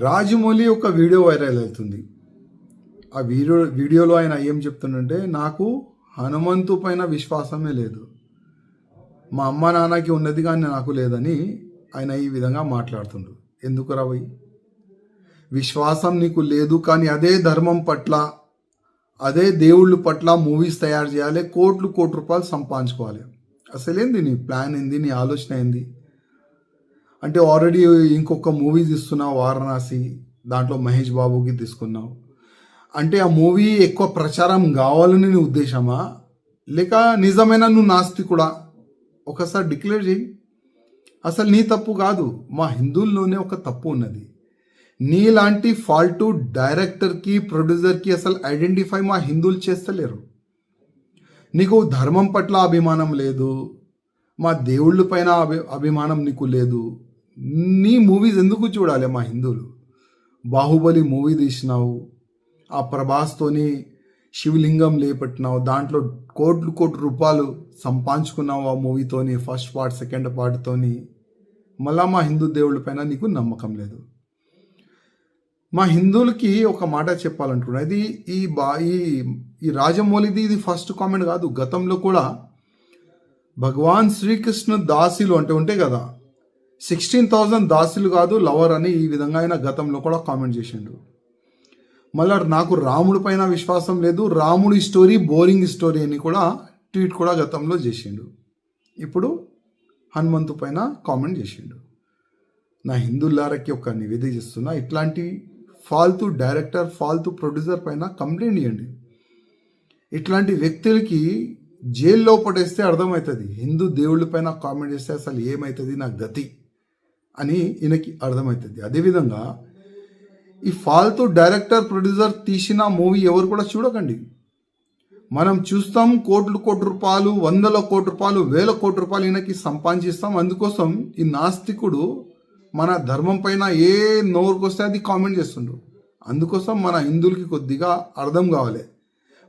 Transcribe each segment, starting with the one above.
రాజమౌళి ఒక video viral అవుతుంది. ఆ వీడియోలో ఆయన ఏం చెప్తుండంటే, నాకు హనుమంతు పైన విశ్వాసమే లేదు, మా అమ్మ నాన్నకి ఉన్నది కానీ నాకు లేదని ఆయన ఈ విధంగా మాట్లాడుతుండు. ఎందుకు రావై? విశ్వాసం నీకు లేదు కానీ అదే ధర్మం పట్ల, అదే దేవుళ్ళ పట్ల మూవీస్ తయారు చేయాలి, కోట్ల రూపాయలు సంపాదించుకోవాలి. అసలేంది నీ ప్లాన్ ఏంది, నీ ఆలోచన ఏంది? అంటే ఆల్రెడీ ఇంకొక మూవీ తీస్తున్నావు వారణాసి, దాంట్లో మహేష్ బాబుకి తీసుకున్నావు. అంటే ఆ మూవీ ఎక్కువ ప్రచారం కావాలని నీ ఉద్దేశమా, లేక నిజమైన నువ్వు నాస్తికుడా? ఒకసారి డిక్లేర్ చేయి. అసలు నీ తప్పు కాదు, మా హిందువుల్లోనే ఒక తప్పు ఉన్నది. నీలాంటి ఫాల్టు డైరెక్టర్కి, ప్రొడ్యూసర్కి అసలు ఐడెంటిఫై మా హిందువులు చేస్తలేరు. నీకు ధర్మం పట్ల అభిమానం లేదు, మా దేవుళ్ళ పైన అభిమానం నీకు లేదు. నీ మూవీస్ ఎందుకు చూడాలి మా హిందువులు? బాహుబలి మూవీ తీసినావు, ఆ ప్రభాస్తోని శివలింగం లేపట్టినావు, దాంట్లో కోట్ల రూపాయలు సంపాదించుకున్నావు ఆ మూవీతోని, ఫస్ట్ పార్ట్ సెకండ్ పార్ట్తోని. మళ్ళా మా హిందూ దేవుళ్ళ పైన నీకు నమ్మకం లేదు. మా హిందువులకి ఒక మాట చెప్పాలంటున్నా, ఇది ఈ రాజమౌళిది ఇది ఫస్ట్ కామెంట్ కాదు. గతంలో కూడా భగవాన్ శ్రీకృష్ణ దాసులు అంటే ఉంటాయి కదా, 16,000 దాసులు కాదు లవర్ అని ఈ విధంగా ఆయన గతంలో కూడా కామెంట్ చేసిండు. మళ్ళీ నాకు రాముడి పైన విశ్వాసం లేదు, రాముడి స్టోరీ బోరింగ్ స్టోరీ అని కూడా ట్వీట్ కూడా గతంలో చేసిండు. ఇప్పుడు హనుమంతు పైన కామెంట్ చేసిండు. నా హిందువులారకి ఒక నివేదిక చేస్తున్నా, ఇట్లాంటి ఫాల్తూ డైరెక్టర్, ఫాల్తూ ప్రొడ్యూసర్ పైన కంప్లైంట్ ఇవ్వండి. ఇట్లాంటి వ్యక్తులకి జైల్లో పడేస్తే అర్థమవుతుంది. హిందూ దేవుళ్ళ పైన కామెంట్ చేస్తే అసలు ఏమవుతుంది నా గతి అని ఈయనకి అర్థమవుతుంది. అదేవిధంగా ఈ ఫాల్తూ డైరెక్టర్, ప్రొడ్యూసర్ తీసిన మూవీ ఎవరు కూడా చూడకండి. మనం చూస్తాం కోట్ల రూపాయలు, 100 కోట్ల రూపాయలు, 1000 కోట్ల రూపాయలు ఈయనకి సంపాదిస్తాం. అందుకోసం ఈ నాస్తికుడు మన ధర్మం పైన ఏ నోరుకొస్తే అది కామెంట్ చేస్తుండ్రు. అందుకోసం మన హిందువులకి కొద్దిగా అర్థం కావాలి,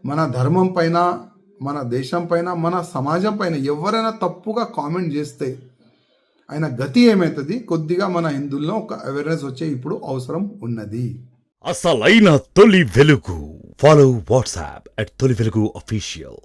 మన ధర్మం పైన, మన దేశం పైన, మన సమాజం పైన ఎవరైనా తప్పుగా కామెంట్ చేస్తే ఆయన గతి ఏమవుతుంది, కొద్దిగా మన హిందువుల్లో ఒక అవేర్నెస్ వచ్చే ఇప్పుడు అవసరం ఉన్నది. అసలైన తొలి వెలుగు. ఫాలో వాట్సాప్ @తొలి వెలుగు అఫీషియల్.